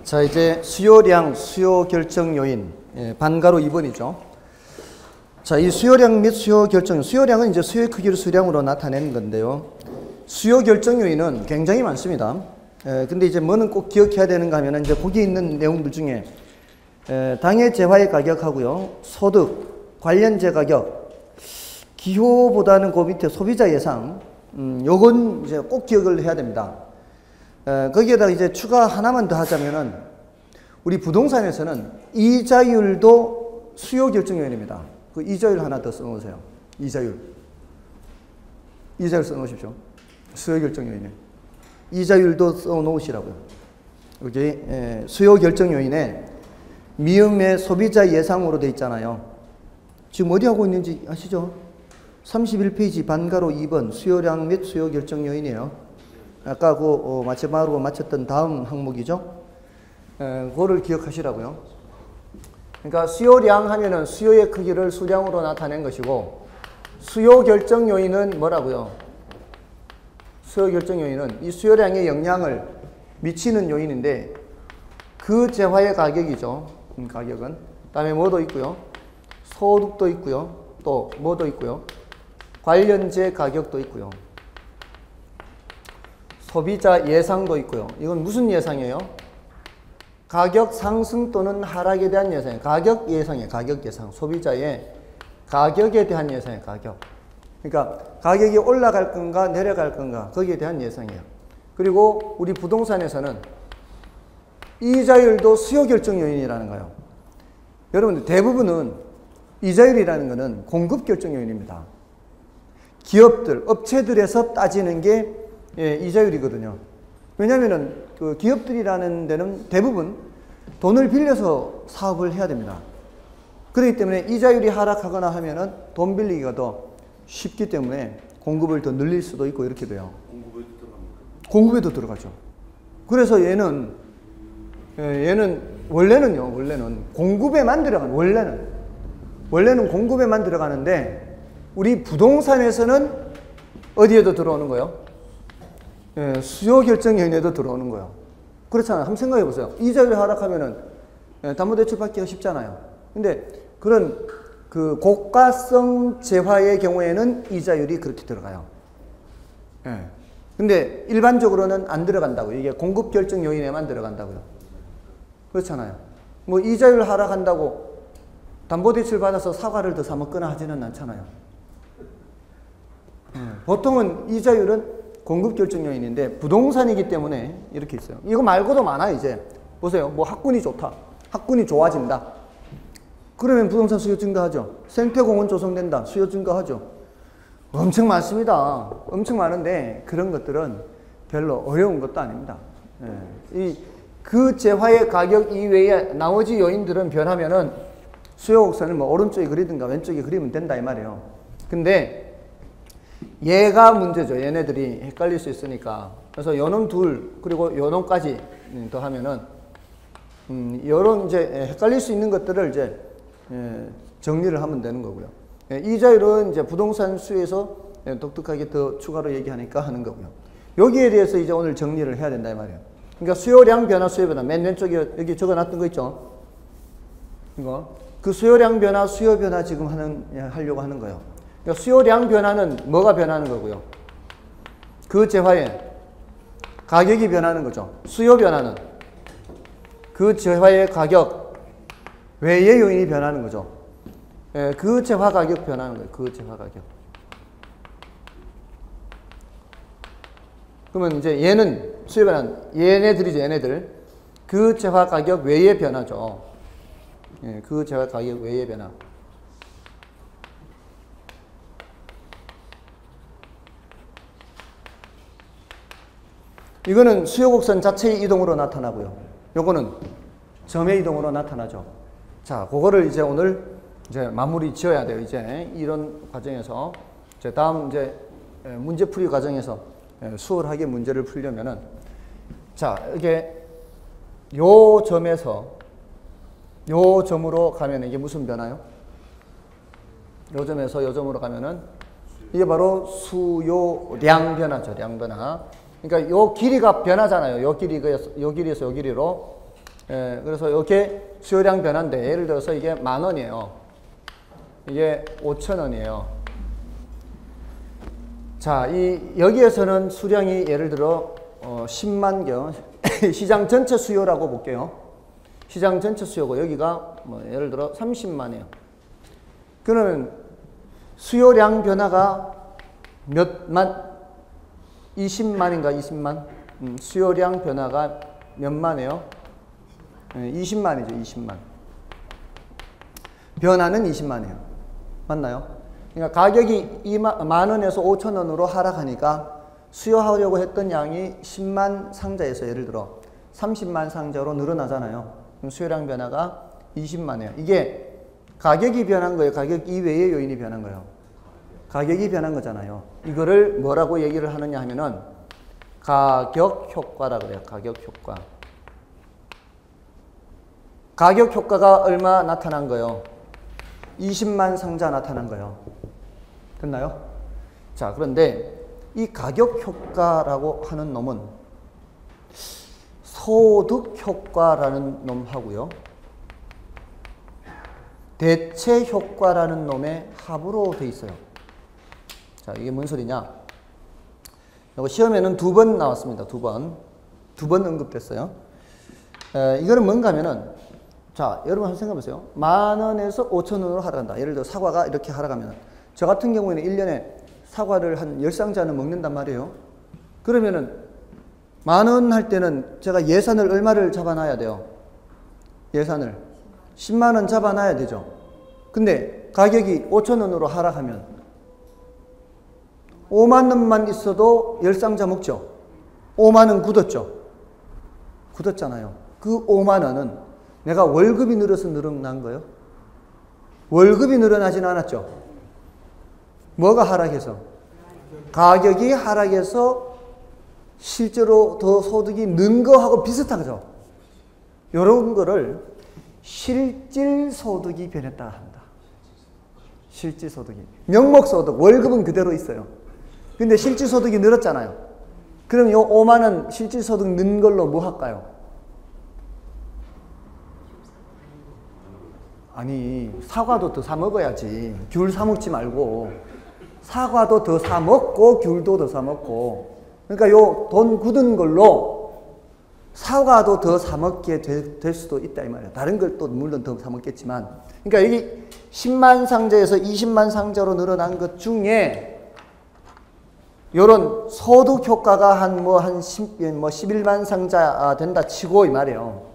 자, 이제 수요량, 수요 결정 요인, 반가로 2번이죠. 자, 이 수요량 및 수요 결정, 수요량은 이제 수요의 크기를 수량으로 나타내는 건데요. 수요 결정 요인은 굉장히 많습니다. 근데 이제 뭐는 꼭 기억해야 되는가 하면은 이제 거기 있는 내용들 중에 당해 재화의 가격하고요, 소득, 관련재 가격, 기호보다는 그 밑에 소비자 예상, 요건 이제 꼭 기억을 해야 됩니다. 거기에다가 이제 추가 하나만 더 하자면은 우리 부동산에서는 이자율도 수요 결정 요인입니다. 그 이자율 하나 더 써놓으세요. 이자율 써놓으십시오. 수요 결정 요인에 이자율도 써놓으시라고요. 여기 수요 결정 요인에 미음의 소비자 예상으로 돼 있잖아요. 지금 어디 하고 있는지 아시죠? 31페이지 반가로 2번 수요량 및 수요 결정 요인이에요. 아까 그 마지막으로 마쳤던 다음 항목이죠. 그거를 기억하시라고요. 그러니까 수요량 하면은 수요의 크기를 수량으로 나타낸 것이고, 수요 결정 요인은 뭐라고요? 수요 결정 요인은 이 수요량에 영향을 미치는 요인인데, 그 재화의 가격이죠. 가격은. 그다음에 뭐도 있고요. 소득도 있고요. 또 뭐도 있고요. 관련재 가격도 있고요. 소비자 예상도 있고요. 이건 무슨 예상이에요? 가격 상승 또는 하락에 대한 예상이에요. 가격 예상이에요. 가격 예상. 소비자의 가격에 대한 예상이에요. 가격. 그러니까 가격이 올라갈 건가 내려갈 건가 거기에 대한 예상이에요. 그리고 우리 부동산에서는 이자율도 수요 결정 요인이라는 거예요. 여러분들 대부분은 이자율이라는 것은 공급 결정 요인입니다. 기업들, 업체들에서 따지는 게 이자율이거든요. 왜냐하면은 그 기업들이라는 데는 대부분 돈을 빌려서 사업을 해야 됩니다. 그렇기 때문에 이자율이 하락하거나 하면은 돈 빌리기가 더 쉽기 때문에 공급을 더 늘릴 수도 있고 이렇게 돼요. 공급에도 들어갑니까? 공급에도 들어가죠. 그래서 얘는 원래는 공급에만 들어가는, 원래는 공급에만 들어가는데 우리 부동산에서는 어디에도 들어오는 거예요? 수요 결정 요인에도 들어오는 거예요. 그렇잖아요. 한번 생각해 보세요. 이자율이 하락하면은 담보대출 받기가 쉽잖아요. 근데 그런 그 고가성 재화의 경우에는 이자율이 그렇게 들어가요. 근데 일반적으로는 안 들어간다고요. 이게 공급 결정 요인에만 들어간다고요. 그렇잖아요. 뭐 이자율 하락한다고 담보대출 받아서 사과를 더 사 먹거나 하지는 않잖아요. 보통은 이자율은 공급 결정 요인인데 부동산이기 때문에 이렇게 있어요. 이거 말고도 많아요. 이제 보세요. 뭐 학군이 좋다. 학군이 좋아진다. 그러면 부동산 수요 증가하죠. 생태공원 조성된다. 수요 증가하죠. 엄청 많습니다. 엄청 많은데 그런 것들은 별로 어려운 것도 아닙니다. 그 재화의 가격 이외에 나머지 요인들은 변하면은 수요 곡선을 뭐 오른쪽에 그리든가 왼쪽에 그리면 된다 이 말이에요. 근데 얘가 문제죠. 얘네들이 헷갈릴 수 있으니까. 그래서 요놈 둘, 그리고 요놈까지 더 하면은, 요런 이제 헷갈릴 수 있는 것들을 이제, 정리를 하면 되는 거고요. 이자율은 이제 부동산 수에서 독특하게 더 추가로 얘기하니까 하는 거고요. 여기에 대해서 이제 오늘 정리를 해야 된다, 이 말이에요. 그러니까 수요량 변화, 수요 변화. 맨 왼쪽에 여기 적어 놨던 거 있죠? 이거. 그 수요량 변화, 수요 변화 지금 하려고 하는 거예요. 그러니까 수요량 변화는 뭐가 변하는 거고요? 그 재화의 가격이 변하는 거죠. 수요 변화는 그 재화의 가격 외의 요인이 변하는 거죠. 그 재화 가격 변하는 거예요. 그 재화 가격. 그러면 이제 얘는 수요 변화, 얘네들이죠. 얘네들. 그 재화 가격 외의 변화죠. 그 재화 가격 외의 변화. 이거는 수요 곡선 자체의 이동으로 나타나고요. 요거는 점의 이동으로 나타나죠. 자, 그거를 이제 오늘 이제 마무리 지어야 돼요. 이제 이런 과정에서 이제 다음 이제 문제풀이 과정에서 수월하게 문제를 풀려면은 자, 이게 요 점에서 요 점으로 가면 이게 무슨 변화요? 요 점에서 요 점으로 가면은 이게 바로 수요량 변화죠. 량 변화. 그러니까 요 길이가 변하잖아요. 요 길이에서 요 길이로 예, 그래서 이렇게 수요량 변화인데 예를 들어서 이게 10,000원이에요. 이게 5,000원이에요. 자, 여기에서는 수량이 예를 들어 10만 경 시장 전체 수요라고 볼게요. 시장 전체 수요고 여기가 뭐 예를 들어 30만이에요. 그러면 수요량 변화가 몇만? 20만인가 20만? 수요량 변화가 몇 만이에요? 20만이죠. 20만. 변화는 20만이에요. 맞나요? 그러니까 가격이 10,000원에서 5,000원으로 하락하니까 수요하려고 했던 양이 10만 상자에서 예를 들어 30만 상자로 늘어나잖아요. 그럼 수요량 변화가 20만이에요. 이게 가격이 변한 거예요? 가격 이외의 요인이 변한 거예요? 가격이 변한 거잖아요. 이거를 뭐라고 얘기를 하느냐 하면은 가격 효과라 그래요. 가격 효과. 가격 효과가 얼마 나타난 거예요? 20만 상자 나타난 거예요. 됐나요? 자, 그런데 이 가격 효과라고 하는 놈은 소득 효과라는 놈하고요. 대체 효과라는 놈의 합으로 돼 있어요. 자, 이게 뭔 소리냐? 이거 시험에는 2번 나왔습니다. 2번 언급됐어요. 이거는 뭔가 하면은, 자, 여러분 한번 생각해 보세요. 10,000원에서 5,000원으로 하락한다. 예를 들어 사과가 이렇게 하락하면, 저 같은 경우에는 1년에 사과를 한 10상자는 먹는단 말이에요. 그러면은 10,000원 할 때는 제가 예산을 얼마를 잡아놔야 돼요? 예산을 10만 원 잡아놔야 되죠. 근데 가격이 5,000원으로 하락하면 5만 원만 있어도 10상자 먹죠. 5만 원 굳었죠. 굳었잖아요. 그 5만 원은 내가 월급이 늘어서 늘어난 거예요? 월급이 늘어나진 않았죠. 뭐가 하락해서? 가격이 하락해서 실제로 더 소득이 는 거하고 비슷하죠. 이런 거를 실질소득이 변했다 합니다. 실질소득이. 명목소득, 월급은 그대로 있어요. 근데 실질소득이 늘었잖아요. 그럼 요 5만 원 실질소득 는 걸로 뭐 할까요? 아니, 사과도 더 사 먹어야지. 귤 사 먹지 말고. 사과도 더 사 먹고 귤도 더 사 먹고. 그러니까 요 돈 굳은 걸로 사과도 더 사 먹게 될 수도 있다 이 말이에요. 다른 걸 또 물론 더 사 먹겠지만. 그러니까 여기 10만 상자에서 20만 상자로 늘어난 것 중에 요런 소득 효과가 한 11만 상자 된다 치고 이 말이에요.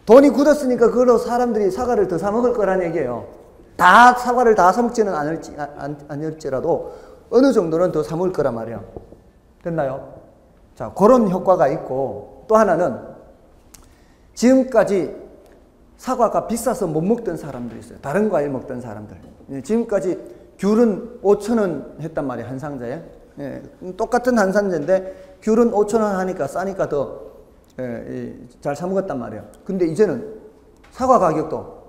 돈이 굳었으니까 그걸로 사람들이 사과를 더 사 먹을 거란 얘기예요. 다 사과를 다 사 먹지는 않을지라도 어느 정도는 더 사 먹을 거란 말이에요. 됐나요? 자, 그런 효과가 있고, 또 하나는 지금까지 사과가 비싸서 못 먹던 사람들이 있어요. 다른 과일 먹던 사람들. 지금까지 귤은 5,000원 했단 말이에요. 한 상자에. 예, 똑같은 한 상자인데 귤은 5,000원 하니까 싸니까 더 잘 사 먹었단 말이에요. 근데 이제는 사과 가격도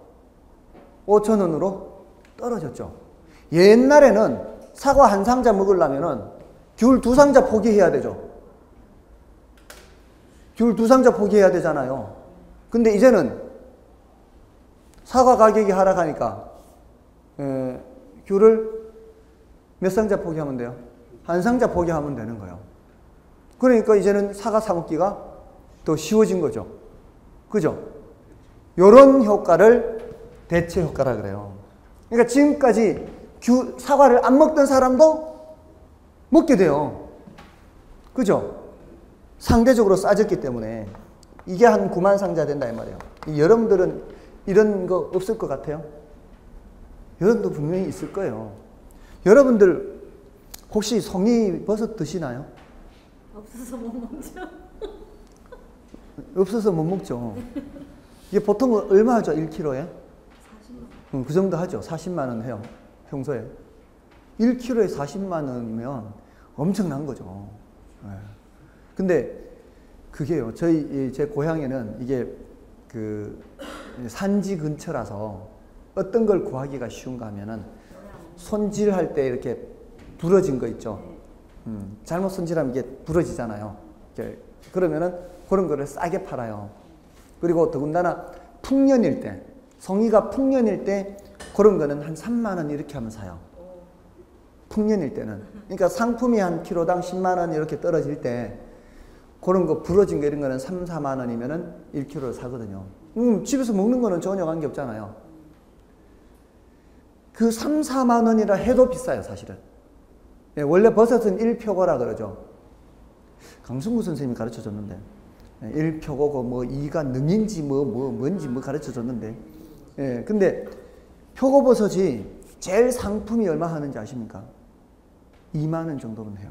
5,000원으로 떨어졌죠. 옛날에는 사과 한 상자 먹으려면은 귤 2상자 포기해야 되죠. 귤 2상자 포기해야 되잖아요. 근데 이제는 사과 가격이 하락하니까 귤을 몇 상자 포기하면 돼요? 한 상자 포기하면 되는 거예요. 그러니까 이제는 사과 사 먹기가 더 쉬워진 거죠. 그죠? 요런 효과를 대체 효과라 그래요. 그러니까 지금까지 사과를 안 먹던 사람도 먹게 돼요. 그죠? 상대적으로 싸졌기 때문에 이게 한 9만 상자 된다 이 말이에요. 여러분들은 이런 거 없을 것 같아요? 여러분도 분명히 있을 거예요. 여러분들 혹시 송이버섯 드시나요? 없어서 못 먹죠. 없어서 못 먹죠. 이게 보통 얼마 하죠? 1kg에? 40만. 그 정도 하죠. 40만 원 해요. 평소에. 1kg에 40만 원이면 엄청난 거죠. 네. 근데 그게요. 제 고향에는 이게 그 산지 근처라서 어떤 걸 구하기가 쉬운가 하면은 손질할 때 이렇게 부러진 거 있죠. 잘못 손질하면 이게 부러지잖아요. 그러면은 그런 거를 싸게 팔아요. 그리고 더군다나 풍년일 때, 성의가 풍년일 때 그런 거는 한 3만 원 이렇게 하면 사요. 풍년일 때는. 그러니까 상품이 한 킬로당 10만 원 이렇게 떨어질 때 그런 거 부러진 거 이런 거는 3, 4만 원이면은 1kg를 사거든요. 집에서 먹는 거는 전혀 관계 없잖아요. 그 3, 4만 원이라 해도 비싸요, 사실은. 예, 원래 버섯은 1표고라 그러죠. 강승구 선생님이 가르쳐 줬는데. 1표고고 뭐 2가 능인지 뭔지 가르쳐 줬는데. 예, 근데 표고버섯이 제일 상품이 얼마 하는지 아십니까? 2만 원 정도는 해요.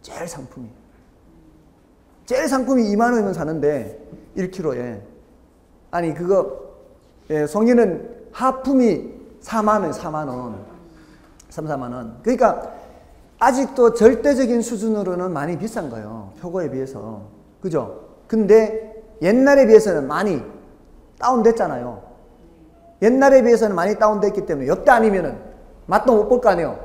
제일 상품이. 제일 상품이 2만 원이면 사는데 1kg에. 아니 그거 예, 송이는 하품이 4만 원, 4만 원. 3, 4만 원. 그러니까 아직도 절대적인 수준으로는 많이 비싼 거예요. 표고에 비해서. 그죠? 근데 옛날에 비해서는 많이 다운됐잖아요. 옛날에 비해서는 많이 다운됐기 때문에 이때 아니면은 맛도 못 볼 거 아니에요.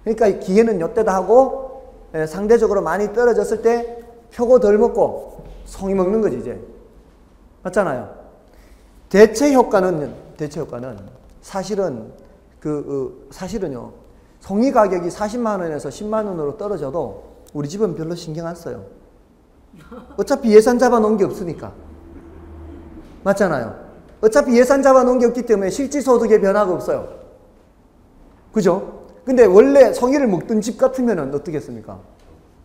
그러니까 기회는 이때다 하고 예, 상대적으로 많이 떨어졌을 때 표고 덜 먹고 송이 먹는 거지 이제. 맞잖아요. 대체 효과는 사실은 사실은요. 송이 가격이 40만 원에서 10만 원으로 떨어져도 우리 집은 별로 신경 안 써요. 어차피 예산 잡아놓은 게 없으니까. 맞잖아요. 어차피 예산 잡아놓은 게 없기 때문에 실질소득에 변화가 없어요. 그죠? 근데 원래 송이를 먹던 집 같으면 어떻겠습니까?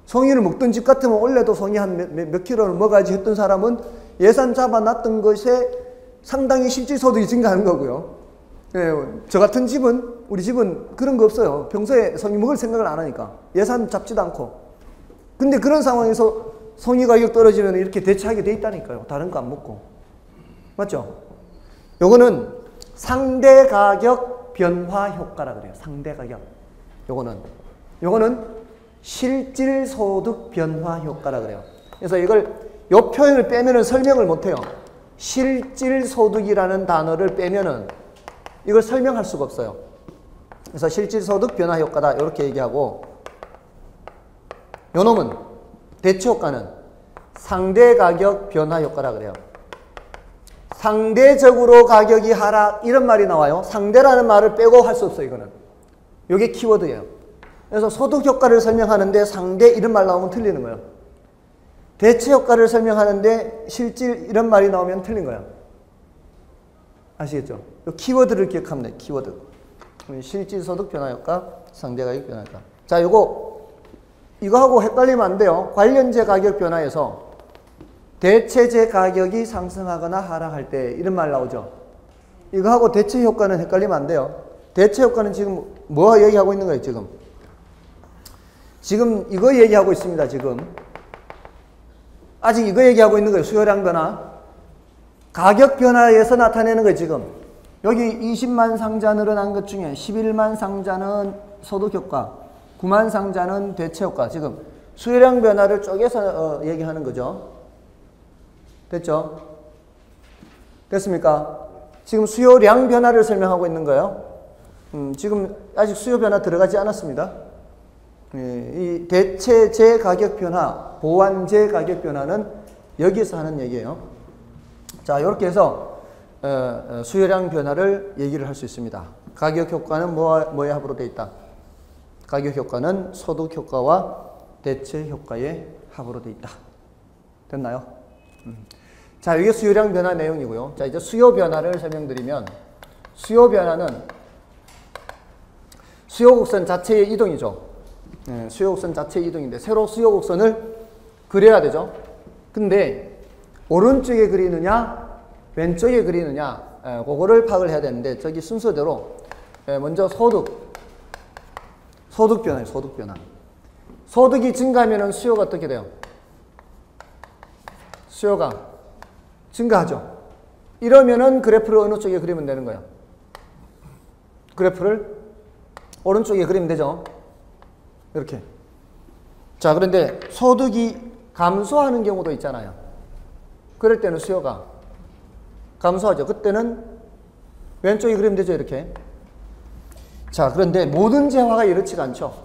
송이를 먹던 집 같으면 원래도 송이 한 몇 킬로를 먹어야지 했던 사람은 예산 잡아놨던 것에 상당히 실질소득이 증가하는 거고요. 예, 저 같은 집은, 우리 집은 그런 거 없어요. 평소에 송이 먹을 생각을 안 하니까. 예산 잡지도 않고. 근데 그런 상황에서 송이 가격 떨어지면 이렇게 대체하게 돼 있다니까요. 다른 거 안 먹고. 맞죠? 요거는 상대 가격 변화 효과라 그래요. 상대 가격. 요거는 실질 소득 변화 효과라 그래요. 그래서 요 표현을 빼면은 설명을 못 해요. 실질 소득이라는 단어를 빼면은 이걸 설명할 수가 없어요. 그래서 실질 소득 변화 효과다. 이렇게 얘기하고 요 놈은 대체 효과는 상대 가격 변화 효과라 그래요. 상대적으로 가격이 하락 이런 말이 나와요. 상대라는 말을 빼고 할 수 없어요. 이거는. 이게 키워드예요. 그래서 소득 효과를 설명하는데 상대 이런 말 나오면 틀리는 거예요. 대체 효과를 설명하는데 실질 이런 말이 나오면 틀린 거예요. 아시겠죠? 이 키워드를 기억하면 돼요. 키워드. 실질 소득 변화 효과, 상대 가격 변화 효과. 자, 이거하고 헷갈리면 안 돼요. 관련제 가격 변화에서 대체제 가격이 상승하거나 하락할 때 이런 말 나오죠. 이거하고 대체 효과는 헷갈리면 안 돼요. 대체 효과는 지금 뭐 얘기하고 있는 거예요, 지금? 지금 이거 얘기하고 있습니다, 지금. 아직 이거 얘기하고 있는 거예요. 수요량 변화. 가격 변화에서 나타내는 거예요, 지금. 여기 20만 상자 늘어난 것 중에 11만 상자는 소득 효과, 9만 상자는 대체 효과. 지금 수요량 변화를 쪼개서 얘기하는 거죠. 됐죠? 됐습니까? 지금 수요량 변화를 설명하고 있는 거예요. 지금 아직 수요 변화 들어가지 않았습니다. 이 대체제 가격 변화, 보완제 가격 변화는 여기서 하는 얘기예요. 자, 이렇게 해서 수요량 변화를 얘기를 할 수 있습니다. 가격 효과는 뭐의 합으로 되어 있다? 가격 효과는 소득 효과와 대체 효과의 합으로 되어 있다. 됐나요? 자, 이게 수요량 변화 내용이고요. 자, 이제 수요 변화를 설명드리면 수요 변화는 수요곡선 자체의 이동이죠. 네, 수요곡선 자체의 이동인데 새로 수요곡선을 그려야 되죠. 근데 오른쪽에 그리느냐 왼쪽에 그리느냐 그거를 파악을 해야 되는데 저기 순서대로 먼저 소득 변화예요. 소득 변화. 소득이 증가하면 수요가 어떻게 돼요? 수요가 증가하죠. 이러면은 그래프를 어느 쪽에 그리면 되는 거예요? 그래프를 오른쪽에 그리면 되죠. 이렇게. 자, 그런데 소득이 감소하는 경우도 있잖아요. 그럴 때는 수요가 감소하죠. 그때는 왼쪽에 그리면 되죠. 이렇게. 자, 그런데 모든 재화가 이렇지가 않죠.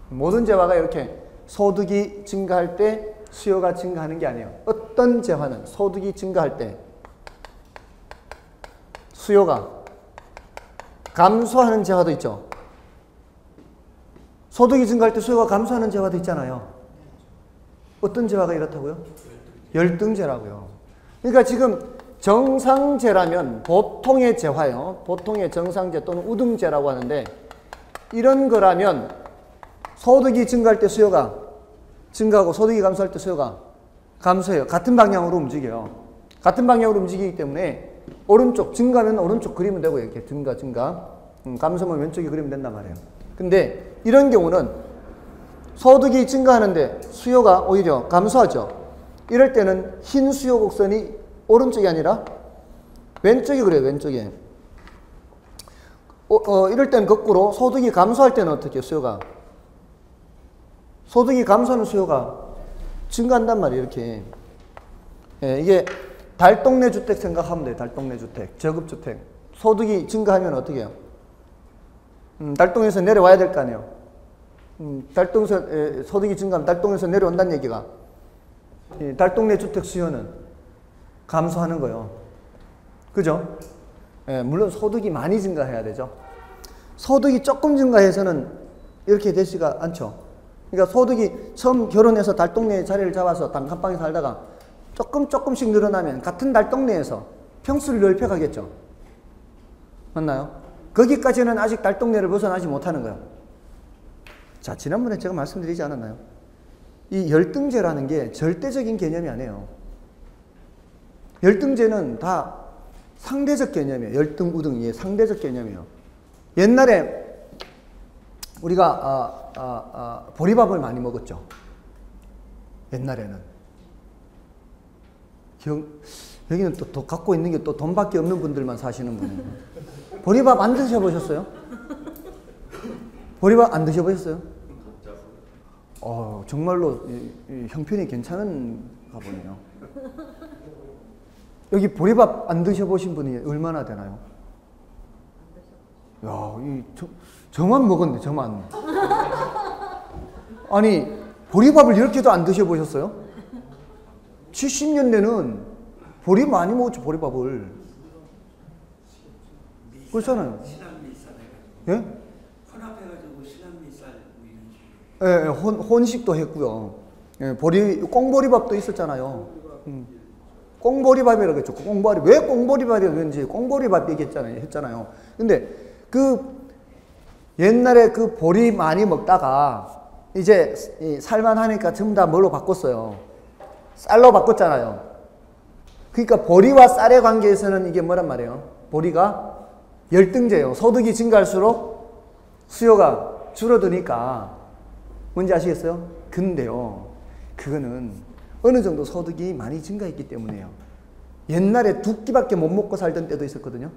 모든 재화가 이렇게 소득이 증가할 때 수요가 증가하는 게 아니에요. 어떤 재화는 소득이 증가할 때 수요가 감소하는 재화도 있죠. 소득이 증가할 때 수요가 감소하는 재화도 있잖아요. 어떤 재화가 이렇다고요? 열등제라고요. 그러니까 지금 정상제라면 보통의 재화요. 보통의 정상제 또는 우등제라고 하는데 이런 거라면 소득이 증가할 때 수요가 증가하고 소득이 감소할 때 수요가 감소해요. 같은 방향으로 움직여요. 같은 방향으로 움직이기 때문에 오른쪽 증가면 오른쪽 그리면 되고 이렇게 증가 감소면 왼쪽에 그리면 된단 말이에요. 근데 이런 경우는 소득이 증가하는데 수요가 오히려 감소하죠. 이럴 때는 흰 수요 곡선이 오른쪽이 아니라 왼쪽이 그래요. 왼쪽에. 이럴 때는 거꾸로 소득이 감소할 때는 어떻게 해요? 수요가 소득이 감소하는 수요가 증가한단 말이에요. 이렇게. 예, 이게 달동네 주택 생각하면 돼요. 달동네 주택, 저급주택. 소득이 증가하면 어떻게 해요? 달동에서 내려와야 될 거 아니에요. 달동에서 소득이 증가하면 달동에서 내려온다는 얘기가 달동네 주택 수요는 감소하는 거예요. 그죠? 예, 물론 소득이 많이 증가해야 되죠. 소득이 조금 증가해서는 이렇게 되지가 않죠. 그러니까 소득이 처음 결혼해서 달동네에 자리를 잡아서 단칸방에 살다가 조금씩 늘어나면 같은 달동네에서 평수를 넓혀가겠죠. 맞나요? 거기까지는 아직 달동네를 벗어나지 못하는 거예요. 자, 지난번에 제가 말씀드리지 않았나요? 이 열등제라는 게 절대적인 개념이 아니에요. 열등제는 다 상대적 개념이에요. 열등, 우등, 예, 상대적 개념이에요. 옛날에 우리가 보리밥을 많이 먹었죠. 옛날에는. 여기는 또 갖고 있는 게 또 돈밖에 없는 분들만 사시는 분이에요. 보리밥 안 드셔보셨어요? 보리밥 안 드셔보셨어요? 정말로 이 형편이 괜찮은가 보네요. 여기 보리밥 안 드셔보신 분이 얼마나 되나요? 야, 저만 먹었네, 저만. 아니, 보리밥을 이렇게도 안 드셔보셨어요? 70년대는 보리 많이 먹었죠, 보리밥을. 그렇잖아요. 예? 혼합해가지고 시남미쌀 뭐 이런 식으로. 예, 혼식도 했고요. 예, 꽁보리밥도 있었잖아요. 꽁보리밥이라고 했죠. 왜 꽁보리밥이라고 했는지 꽁보리밥 했잖아요. 근데 옛날에 그 보리 많이 먹다가 이제 살만하니까 전부 다 뭘로 바꿨어요? 쌀로 바꿨잖아요. 그러니까 보리와 쌀의 관계에서는 이게 뭐란 말이에요? 보리가 열등제예요. 소득이 증가할수록 수요가 줄어드니까. 뭔지 아시겠어요? 근데요, 그거는 어느 정도 소득이 많이 증가했기 때문에요. 옛날에 두 끼밖에 못 먹고 살던 때도 있었거든요.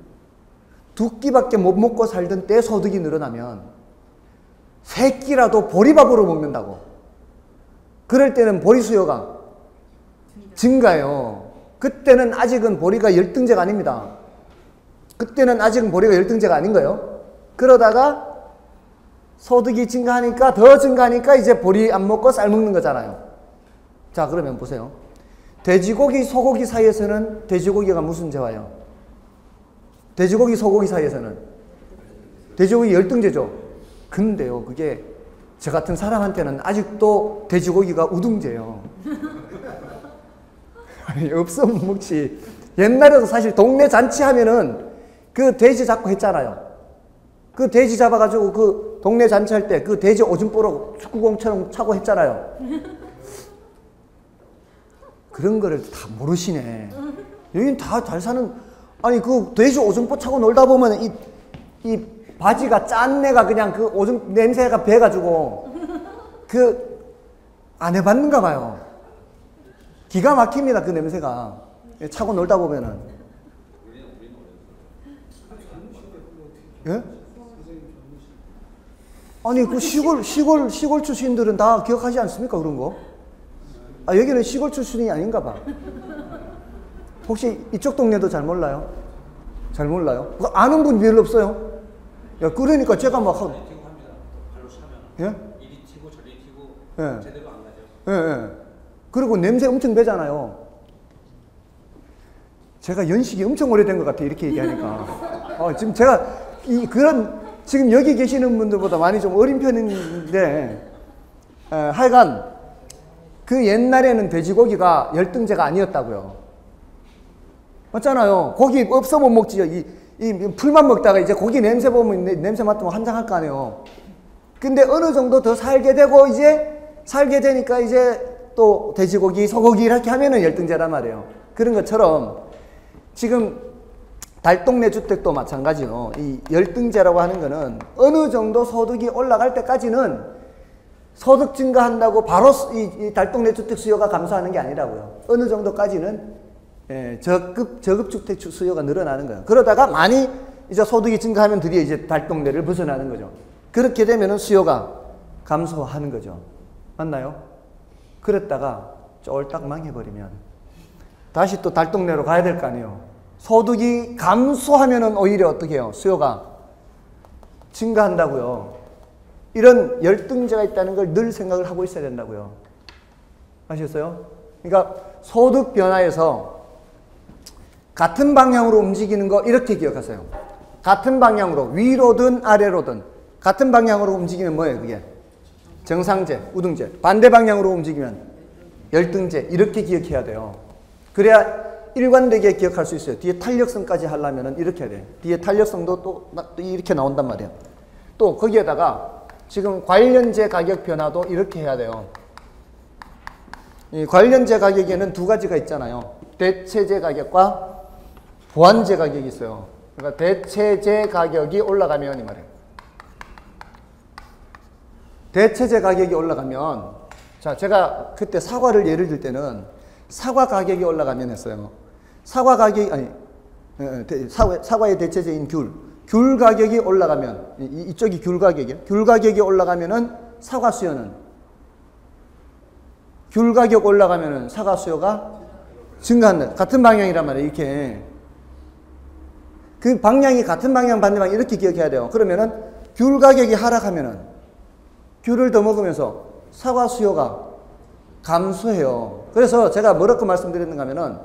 두 끼밖에 못 먹고 살던 때 소득이 늘어나면 세 끼라도 보리밥으로 먹는다고. 그럴 때는 보리 수요가 증가해요. 그때는 아직은 보리가 열등제가 아닙니다. 그때는 아직은 보리가 열등제가 아닌 거예요. 그러다가 소득이 증가하니까 더 증가하니까 이제 보리 안 먹고 쌀 먹는 거잖아요. 자, 그러면 보세요. 돼지고기, 소고기 사이에서는 돼지고기가 무슨 재화예요? 돼지고기, 소고기 사이에서는 돼지고기 열등제죠. 근데요, 그게 저 같은 사람한테는 아직도 돼지고기가 우등제예요. 아니, 없으면 먹지. 옛날에도 사실 동네 잔치하면은 그 돼지 잡고 했잖아요. 그 돼지 잡아가지고 그 동네 잔치할 때 그 돼지 오줌보로 축구공처럼 차고 했잖아요. 그런 거를 다 모르시네. 여긴 다 잘 사는, 아니, 그 돼지 오줌보 차고 놀다 보면 이 바지가 짠 내가 그냥 그 오줌 냄새가 배가지고 안 해봤는가 봐요. 기가 막힙니다, 그 냄새가. 차고 놀다 보면은. 예? 아니, 그 시골 출신들은 다 기억하지 않습니까? 그런 거? 아, 여기는 시골 출신이 아닌가 봐. 혹시 이쪽 동네도 잘 몰라요? 잘 몰라요? 아는 분 별로 없어요? 야, 그러니까 제가 막 발로 차면 예? 이리 튀고 저리 튀고 예. 제대로 안 가죠. 예, 예. 그리고 냄새 엄청 배잖아요. 제가 연식이 엄청 오래된 것 같아, 이렇게 얘기하니까. 지금 제가 지금 여기 계시는 분들보다 많이 좀 어린 편인데, 하여간 그 옛날에는 돼지고기가 열등제가 아니었다고요. 맞잖아요. 고기 없어 못 먹지. 이 풀만 먹다가 이제 고기 냄새 보면 냄새 맡으면 환장할 거 아니에요. 근데 어느 정도 더 살게 되고 살게 되니까 이제 또 돼지고기, 소고기 이렇게 하면은 열등제란 말이에요. 그런 것처럼 지금 달동네 주택도 마찬가지로 이 열등제라고 하는 거는 어느 정도 소득이 올라갈 때까지는 소득 증가한다고 바로 이 달동네 주택 수요가 감소하는 게 아니라고요. 어느 정도까지는 저급 주택 수요가 늘어나는 거예요. 그러다가 많이 이제 소득이 증가하면 드디어 이제 달동네를 벗어나는 거죠. 그렇게 되면은 수요가 감소하는 거죠. 맞나요? 그랬다가 쫄딱 망해버리면 다시 또 달동네로 가야 될 거 아니에요. 소득이 감소하면은 오히려 어떻게 해요? 수요가 증가한다고요. 이런 열등제가 있다는 걸 늘 생각을 하고 있어야 된다고요. 아셨어요? 그러니까 소득 변화에서 같은 방향으로 움직이는 거 이렇게 기억하세요. 같은 방향으로 위로든 아래로든 같은 방향으로 움직이면 뭐예요? 그게 정상제, 우등제. 반대 방향으로 움직이면 열등제. 이렇게 기억해야 돼요. 그래야 일관되게 기억할 수 있어요. 뒤에 탄력성까지 하려면 이렇게 해야 돼요. 뒤에 탄력성도 또 이렇게 나온단 말이에요. 또 거기에다가 지금 관련제 가격 변화도 이렇게 해야 돼요. 이 관련제 가격에는 두 가지가 있잖아요. 대체제 가격과 보완제 가격이 있어요. 그러니까 대체제 가격이 올라가면 이 말이에요. 대체제 가격이 올라가면, 자, 제가 그때 사과를 예를 들 때는 사과 가격이 올라가면 했어요. 사과 가격이, 사과의 대체제인 귤 가격이 올라가면, 이쪽이 귤 가격이에요. 귤 가격이 올라가면은 사과 수요는, 귤 가격 올라가면은 사과 수요가 증가한다. 같은 방향이란 말이에요, 이렇게. 그 방향이 같은 방향, 반대 방향 이렇게 기억해야 돼요. 그러면은 귤 가격이 하락하면은 귤을 더 먹으면서 사과 수요가 감소해요. 그래서 제가 뭐라고 말씀드렸는가 하면은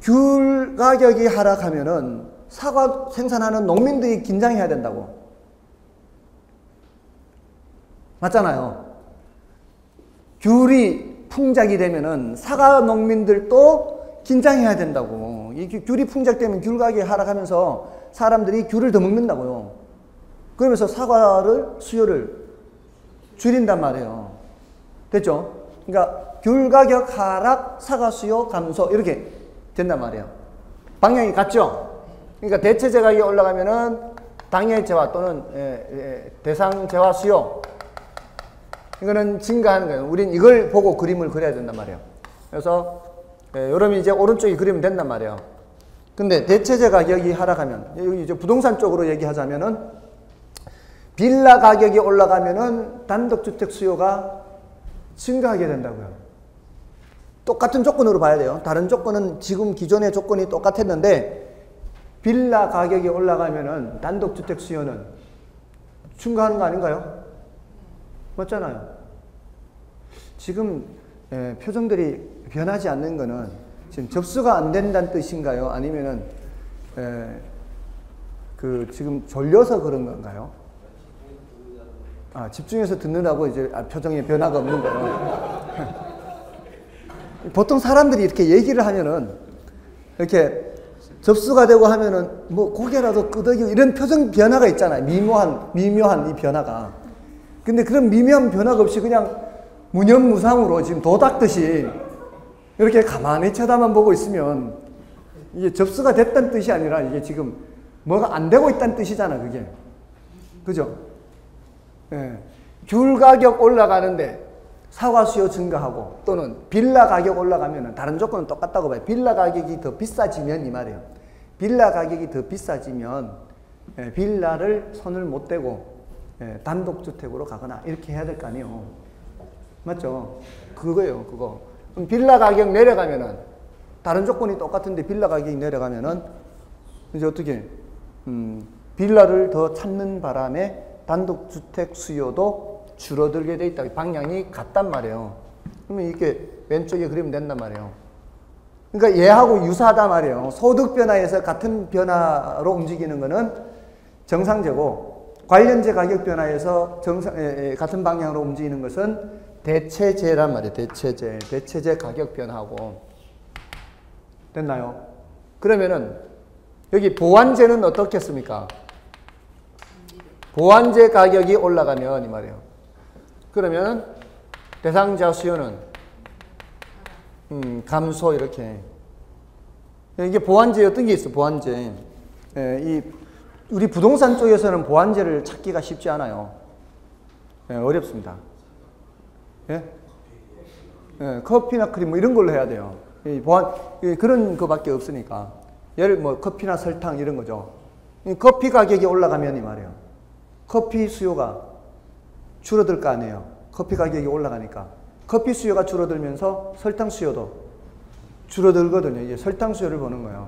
귤 가격이 하락하면은 사과 생산하는 농민들이 긴장해야 된다고. 맞잖아요. 귤이 풍작이 되면은 사과 농민들도 긴장해야 된다고. 이 귤이 풍작되면 귤 가격이 하락하면서 사람들이 귤을 더 먹는다고요. 그러면서 수요를 줄인단 말이에요. 됐죠? 그러니까 귤 가격 하락, 사과 수요 감소 이렇게 된단 말이에요. 방향이 같죠? 그러니까 대체제 가격이 올라가면은 당해제와 또는 대상제와 수요 이거는 증가하는 거예요. 우린 이걸 보고 그림을 그려야 된단 말이에요. 그래서 여러분이 이제 오른쪽에 그리면 된단 말이에요. 근데 대체제 가격이 하락하면 여기 이제 부동산 쪽으로 얘기하자면은 빌라 가격이 올라가면은 단독주택 수요가 증가하게 된다고요. 똑같은 조건으로 봐야 돼요. 다른 조건은 지금 기존의 조건이 똑같았는데 빌라 가격이 올라가면은 단독주택 수요는 증가하는 거 아닌가요? 맞잖아요. 지금 표정들이 변하지 않는 거는 지금 접수가 안 된다는 뜻인가요? 아니면은 지금 졸려서 그런 건가요? 집중해서 듣느라고 이제 표정에 변화가 없는 거예요. 보통 사람들이 이렇게 얘기를 하면은 이렇게 접수가 되고 하면은 뭐 고개라도 끄덕이고 이런 표정 변화가 있잖아요. 미묘한 이 변화가. 근데 그런 미묘한 변화가 없이 그냥 무념무상으로 지금 도 닦듯이 이렇게 가만히 쳐다만 보고 있으면 이게 접수가 됐다는 뜻이 아니라 이게 지금 뭐가 안 되고 있다는 뜻이잖아, 그게. 그죠? 귤 가격 올라가는데 사과 수요 증가하고 또는 빌라 가격 올라가면 다른 조건은 똑같다고 봐요. 빌라 가격이 더 비싸지면 이 말이에요. 빌라 가격이 더 비싸지면 빌라를 손을 못 대고 단독주택으로 가거나 이렇게 해야 될 거 아니에요. 맞죠? 그거예요, 그거. 그럼 빌라 가격 내려가면은 다른 조건이 똑같은데 빌라 가격이 내려가면은 이제 어떻게 빌라를 더 찾는 바람에 단독주택 수요도 줄어들게 돼 있다. 방향이 같단 말이에요. 그러면 이렇게 왼쪽에 그리면 된단 말이에요. 그러니까 얘하고 유사하단 말이에요. 소득 변화에서 같은 변화로 움직이는 거는 정상제고, 관련제 가격 변화에서 같은 방향으로 움직이는 것은 대체제란 말이에요. 대체제 가격 변화하고. 됐나요? 그러면은 여기 보완제는 어떻겠습니까? 보완제 가격이 올라가면 이 말이에요. 그러면 대상자 수요는 감소 이렇게. 이게 보완제 어떤 게 있어? 보완제. 우리 부동산 쪽에서는 보완제를 찾기가 쉽지 않아요. 어렵습니다. 예? 커피나 크림 뭐 이런 걸로 해야 돼요. 그런 거밖에 없으니까. 예를 뭐 커피나 설탕 이런 거죠. 커피 가격이 올라가면 이 말이에요. 커피 수요가 줄어들 거 아니에요. 커피 가격이 올라가니까. 커피 수요가 줄어들면서 설탕 수요도 줄어들거든요. 이게 설탕 수요를 보는 거예요.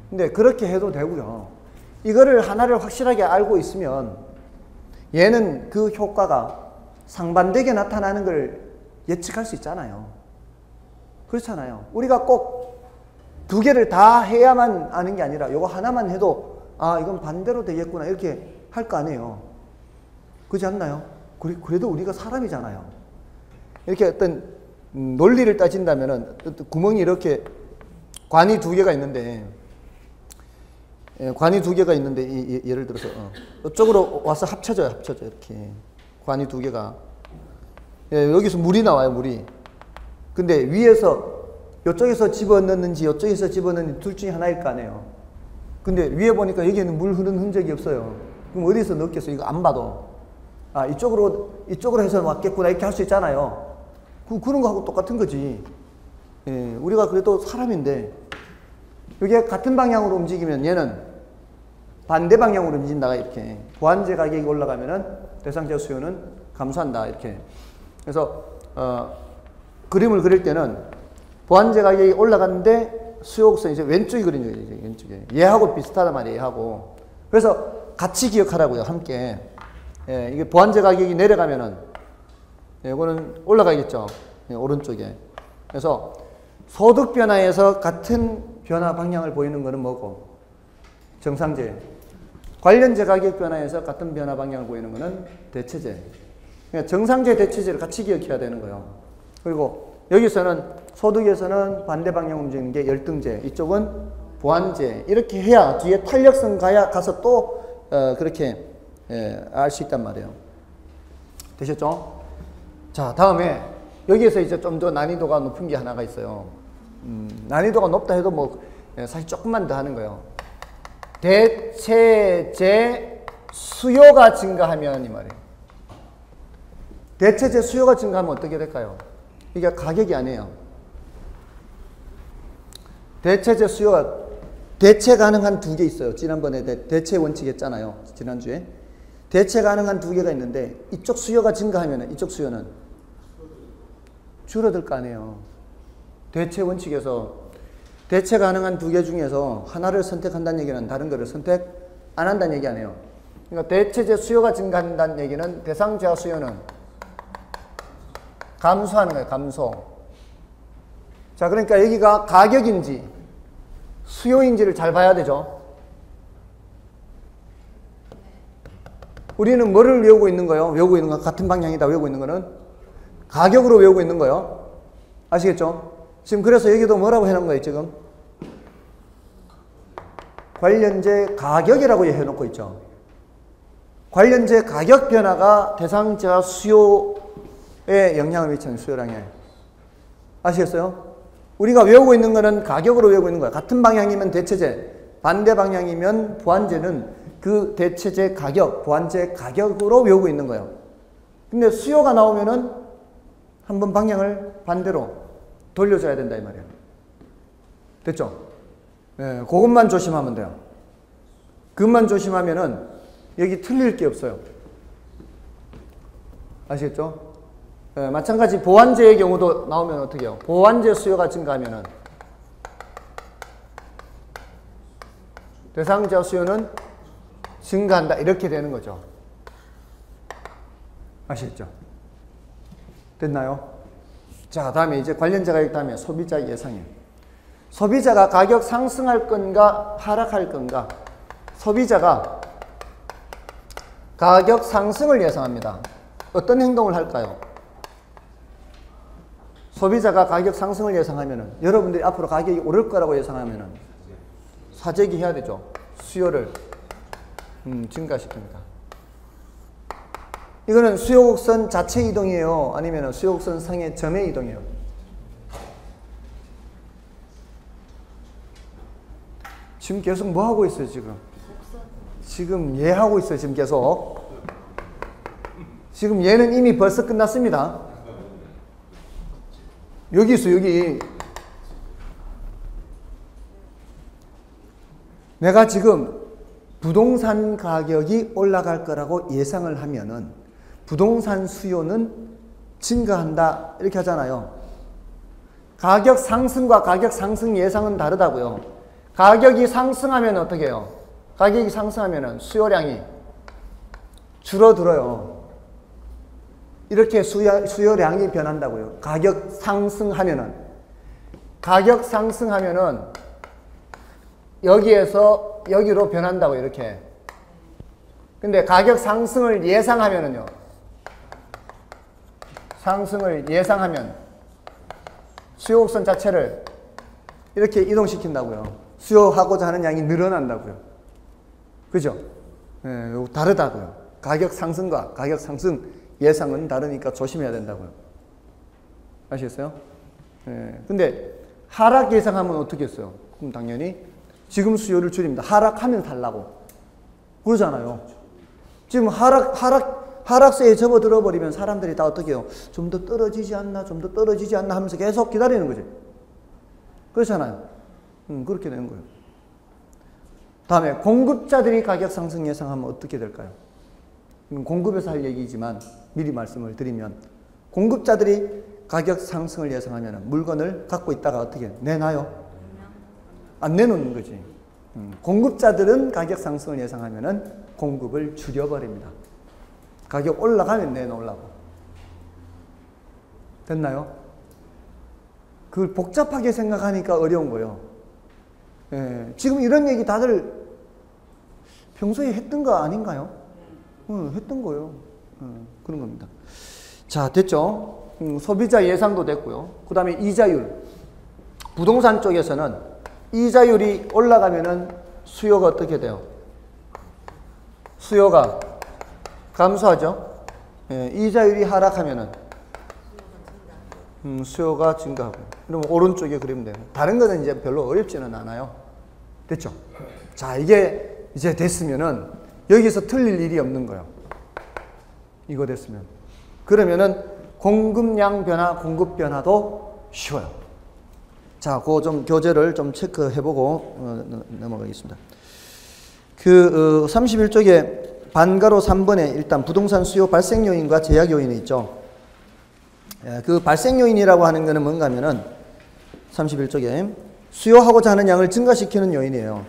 근데 그렇게 해도 되고요. 이거를 하나를 확실하게 알고 있으면 얘는 그 효과가 상반되게 나타나는 걸 예측할 수 있잖아요. 그렇잖아요. 우리가 꼭 두 개를 다 해야만 아는 게 아니라 이거 하나만 해도 아 이건 반대로 되겠구나 이렇게 할 거 아니에요. 그렇지 않나요? 그래도 우리가 사람이잖아요. 이렇게 어떤 논리를 따진다면은 구멍이 이렇게 관이 두 개가 있는데 예를 들어서 이쪽으로 와서 합쳐져요. 이렇게 관이 두 개가 여기서 물이 나와요. 물이. 근데 위에서 이쪽에서 집어넣는지 이쪽에서 집어넣는지 둘 중에 하나일 거 아니에요. 근데 위에 보니까 여기에는 물 흐르는 흔적이 없어요. 그럼 어디서 넣겠어요? 이거 안 봐도. 아, 이쪽으로 해서 왔겠구나. 이렇게 할 수 있잖아요. 그런 거하고 똑같은 거지. 예, 우리가 그래도 사람인데, 이게 같은 방향으로 움직이면 얘는 반대 방향으로 움직인다가 이렇게. 보완제 가격이 올라가면은 대상자 수요는 감소한다. 이렇게. 그래서, 그림을 그릴 때는 보완제 가격이 올라갔는데 수요곡선 이제 왼쪽이 그린 거예요. 이제 왼쪽에. 얘하고 비슷하단 말이에요. 얘하고. 그래서 같이 기억하라고요. 함께. 예, 이게 보완제 가격이 내려가면은 이거는 올라가겠죠. 예, 오른쪽에. 그래서 소득 변화에서 같은 변화 방향을 보이는 거는 뭐고? 정상제. 관련제 가격 변화에서 같은 변화 방향을 보이는 거는 대체제. 그러니까 정상제, 대체제를 같이 기억해야 되는 거예요. 그리고 여기서는 소득에서는 반대 방향 움직이는 게 열등제, 이쪽은 보완제. 이렇게 해야 뒤에 탄력성 가서 또 그렇게 알 수 있단 말이에요. 되셨죠? 자, 다음에 여기에서 이제 좀 더 난이도가 높은 게 하나가 있어요. 난이도가 높다 해도 뭐 사실 조금만 더 하는 거예요. 대체제 수요가 증가하면 이 말이에요. 대체제 수요가 증가하면 어떻게 될까요? 이게 가격이 아니에요. 대체제 수요가 대체 가능한 두 개 있어요. 지난번에 대체 원칙 했잖아요. 지난주에. 대체 가능한 두 개가 있는데 이쪽 수요가 증가하면 이쪽 수요는 줄어들 거 아니에요. 대체 원칙에서 대체 가능한 두 개 중에서 하나를 선택한다는 얘기는 다른 거를 선택 안 한다는 얘기 아니에요. 그러니까 대체제 수요가 증가한다는 얘기는 대상자 수요는 감소하는 거예요. 감소. 자, 그러니까 여기가 가격인지 수요인지를 잘 봐야 되죠. 우리는 뭐를 외우고 있는 거예요? 외우고 있는 거 같은 방향이다 외우고 있는 거는 가격으로 외우고 있는 거예요. 아시겠죠? 지금 그래서 여기도 뭐라고 해놓은 거예요, 지금? 관련제 가격이라고 해놓고 있죠. 관련제 가격 변화가 대상자 수요에 영향을 미치는 수요량에. 아시겠어요? 우리가 외우고 있는 거는 가격으로 외우고 있는 거야. 같은 방향이면 대체제, 반대 방향이면 보완제는 그 대체제 가격, 보완제 가격으로 외우고 있는 거예요. 근데 수요가 나오면은 한번 방향을 반대로 돌려줘야 된다 이 말이에요. 됐죠? 예, 그것만 조심하면 돼요. 그것만 조심하면은 여기 틀릴 게 없어요. 아시겠죠? 예, 마찬가지 보완제의 경우도 나오면 어떻게 해요? 보완제 수요가 증가하면은 대상자 수요는 증가한다. 이렇게 되는 거죠. 아시겠죠? 됐나요? 자, 다음에 이제 관련자 가격 다음에 소비자 예상이에요. 소비자가 가격 상승할 건가 하락할 건가? 소비자가 가격 상승을 예상합니다. 어떤 행동을 할까요? 소비자가 가격 상승을 예상하면은 여러분들이 앞으로 가격이 오를 거라고 예상하면은 사재기 해야 되죠. 수요를 증가시킵니다. 이거는 수요곡선 자체 이동이에요? 아니면 수요곡선 상의 점의 이동이에요? 지금 계속 뭐 하고 있어요, 지금? 지금 얘 하고 있어요, 지금 계속. 지금 얘는 이미 벌써 끝났습니다. 여기 있어, 여기. 내가 지금 부동산 가격이 올라갈 거라고 예상을 하면은 부동산 수요는 증가한다 이렇게 하잖아요. 가격 상승과 가격 상승 예상은 다르다고요. 가격이 상승하면 어떻게 해요? 가격이 상승하면 수요량이 줄어들어요. 이렇게 수요량이 변한다고요. 가격 상승하면은 여기에서 여기로 변한다고요. 이렇게. 근데 가격 상승을 예상하면은요. 상승을 예상하면 수요곡선 자체를 이렇게 이동시킨다고요. 수요하고자 하는 양이 늘어난다고요. 그죠? 예, 다르다고요. 가격 상승과 가격 상승 예상은 다르니까 조심해야 된다고요. 아시겠어요? 예, 근데 하락 예상하면 어떻게 했어요? 그럼 당연히 지금 수요를 줄입니다. 하락하면 살라고. 그러잖아요. 지금 하락세에 접어들어 버리면 사람들이 다 어떻게 해요? 좀 더 떨어지지 않나, 좀 더 떨어지지 않나 하면서 계속 기다리는 거지. 그렇잖아요. 그렇게 되는 거예요. 다음에 공급자들이 가격 상승 예상하면 어떻게 될까요? 공급에서 할 얘기지만 미리 말씀을 드리면 공급자들이 가격 상승을 예상하면 물건을 갖고 있다가 어떻게 내놔요? 안 내놓는 거지. 공급자들은 가격 상승을 예상하면 공급을 줄여버립니다. 가격 올라가면 내놓으려고. 됐나요? 그걸 복잡하게 생각하니까 어려운 거예요. 예, 지금 이런 얘기 다들 평소에 했던 거 아닌가요? 했던 거예요. 그런 겁니다. 자, 됐죠? 소비자 예상도 됐고요. 그 다음에 이자율. 부동산 쪽에서는 이자율이 올라가면은 수요가 어떻게 돼요? 수요가 감소하죠? 예, 이자율이 하락하면은 수요가 증가하고. 그러면 오른쪽에 그리면 돼요. 다른 거는 이제 별로 어렵지는 않아요. 됐죠? 자, 이게 이제 됐으면은 여기서 틀릴 일이 없는 거예요. 이거 됐으면. 그러면은 공급량 변화, 공급 변화도 쉬워요. 자, 그 좀 교재를 좀 체크해보고 넘어가겠습니다. 31쪽에 반가로 3번에 일단 부동산 수요 발생 요인과 제약 요인이 있죠. 그 발생 요인이라고 하는 거는 뭔가 하면은 31쪽에 수요하고자 하는 양을 증가시키는 요인이에요.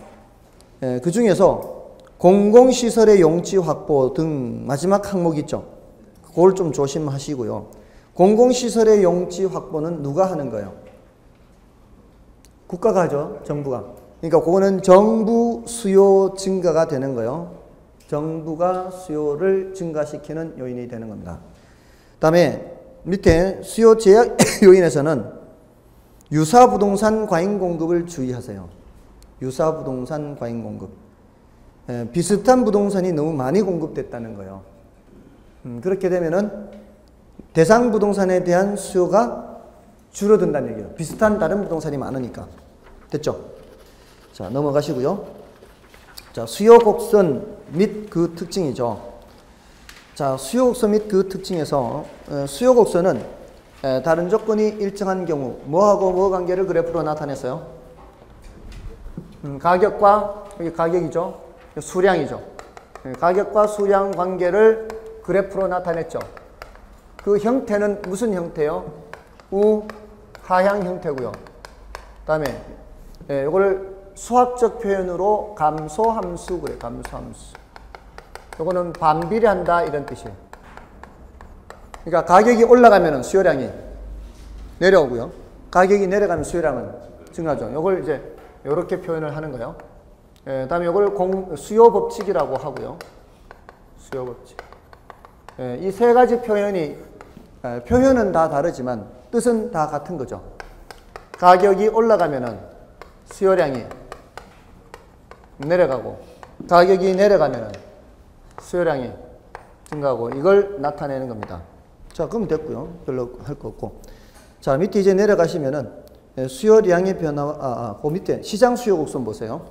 그 중에서 공공시설의 용지 확보 등 마지막 항목 있죠. 그걸 좀 조심하시고요. 공공시설의 용지 확보는 누가 하는 거예요? 국가가 하죠. 정부가. 그러니까 그거는 정부 수요 증가가 되는 거예요. 정부가 수요를 증가시키는 요인이 되는 겁니다. 그 다음에 밑에 수요 제약 요인에서는 유사부동산 과잉 공급을 주의하세요. 유사부동산 과잉 공급. 비슷한 부동산이 너무 많이 공급됐다는 거예요. 그렇게 되면은 대상 부동산에 대한 수요가 줄어든다는 얘기예요. 비슷한 다른 부동산이 많으니까. 됐죠? 자, 넘어가시고요. 자, 수요 곡선 및 그 특징이죠. 자, 수요 곡선 및 그 특징에서 수요 곡선은 다른 조건이 일정한 경우 뭐하고 뭐 관계를 그래프로 나타냈어요? 가격과 여기 가격이죠. 수량이죠. 가격과 수량 관계를 그래프로 나타냈죠. 그 형태는 무슨 형태요? 우하향 형태고요. 다음에 이걸 수학적 표현으로 감소함수 그래. 감소함수. 요거는 반비례한다 이런 뜻이에요. 그러니까 가격이 올라가면은 수요량이 내려오고요. 가격이 내려가면 수요량은 증가하죠. 이걸 이제 이렇게 표현을 하는 거예요. 다음에 이걸 수요 법칙이라고 하고요. 수요 법칙. 이 세 가지 표현이 표현은 다 다르지만 뜻은 다 같은 거죠. 가격이 올라가면은 수요량이 내려가고, 가격이 내려가면은 수요량이 증가하고, 이걸 나타내는 겁니다. 자, 그럼 됐고요. 별로 할 거 없고. 자, 밑에 이제 내려가시면은 수요량의 변화와, 그 밑에 시장 수요 곡선 보세요.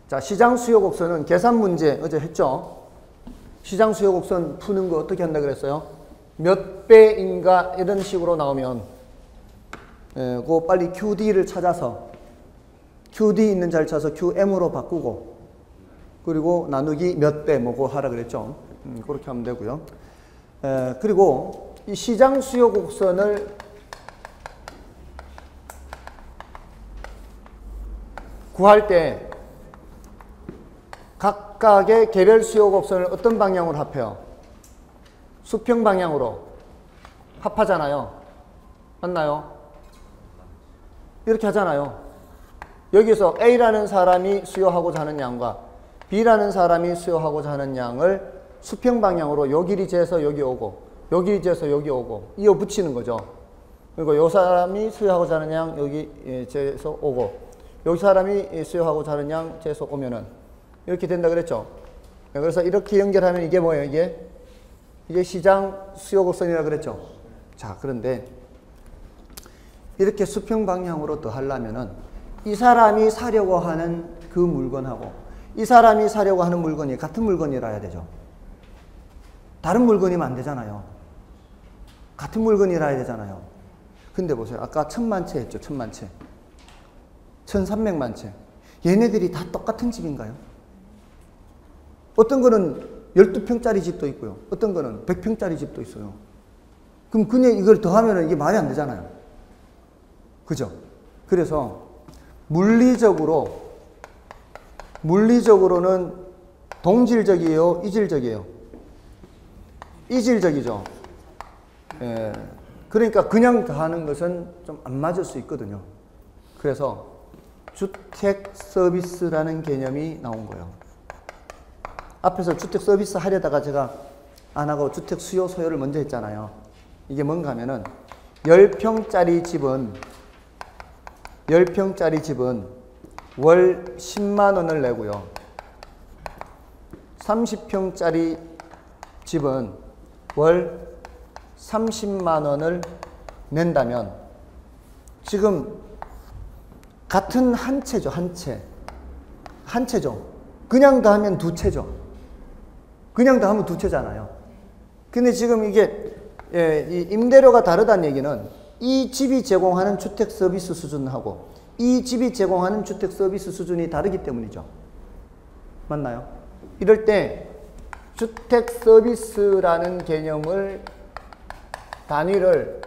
자, 시장 수요 곡선은 계산 문제 어제 했죠? 시장 수요 곡선 푸는 거 어떻게 한다 그랬어요? 몇 배인가 이런 식으로 나오면 그 빨리 QD를 찾아서 QD 있는 자리를 찾아서 QM으로 바꾸고, 그리고 나누기 몇 배 뭐고 하라 그랬죠? 그렇게 하면 되고요. 그리고 이 시장 수요 곡선을 구할 때 각각의 개별 수요 곡선을 어떤 방향으로 합해요? 수평 방향으로 합하잖아요. 맞나요? 이렇게 하잖아요. 여기서 A라는 사람이 수요하고자 하는 양과 B라는 사람이 수요하고자 하는 양을 수평 방향으로 요 길이 재서 여기 오고, 요 길이 재서 여기 오고 이어 붙이는 거죠. 그리고 요 사람이 수요하고자 하는 양 여기 재서 오고, 요 사람이 수요하고자 하는 양 재서 오면은 이렇게 된다 그랬죠. 그래서 이렇게 연결하면 이게 뭐예요? 이게 시장 수요 곡선이라 그랬죠. 자, 그런데 이렇게 수평 방향으로 더 하려면은 이 사람이 사려고 하는 그 물건하고 이 사람이 사려고 하는 물건이 같은 물건이라야 되죠. 다른 물건이면 안 되잖아요. 같은 물건이라야 되잖아요. 근데 보세요. 아까 1000만 채 했죠. 1000만 채. 1300만 채. 얘네들이 다 똑같은 집인가요? 어떤 거는 12평짜리 집도 있고요. 어떤 거는 100평짜리 집도 있어요. 그럼 그냥 이걸 더하면 이게 말이 안 되잖아요. 그죠? 그래서 물리적으로는 동질적이에요? 이질적이에요? 이질적이죠. 그러니까 그냥 더하는 것은 좀 안 맞을 수 있거든요. 그래서 주택 서비스라는 개념이 나온 거예요. 앞에서 주택 서비스 하려다가 제가 안 하고 주택 수요 소요를 먼저 했잖아요. 이게 뭔가 하면은 10평짜리 집은 월 10만 원을 내고요. 30평짜리 집은 월 30만 원을 낸다면 지금 같은 한 채죠. 한 채죠. 그냥 더하면 두 채죠. 그냥 더하면 두 채잖아요. 근데 지금 이게 이 임대료가 다르다는 얘기는 이 집이 제공하는 주택 서비스 수준하고 이 집이 제공하는 주택 서비스 수준이 다르기 때문이죠. 맞나요? 이럴 때 주택 서비스라는 개념을 단위를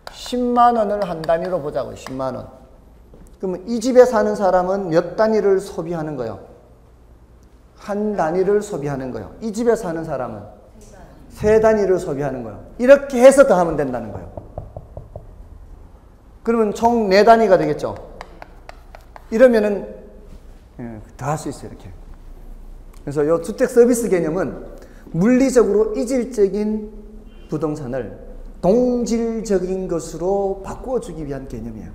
10만 원을 한 단위로 보자고요. 10만 원. 그러면 이 집에 사는 사람은 몇 단위를 소비하는 거예요? 한 단위를 소비하는 거예요. 이 집에 사는 사람은 세 단위를 소비하는 거예요. 이렇게 해서 더하면 된다는 거예요. 그러면 총 4단위가 되겠죠. 이러면은 더할 수 있어요. 이렇게. 그래서 이 주택 서비스 개념은 물리적으로 이질적인 부동산을 동질적인 것으로 바꾸어주기 위한 개념이에요.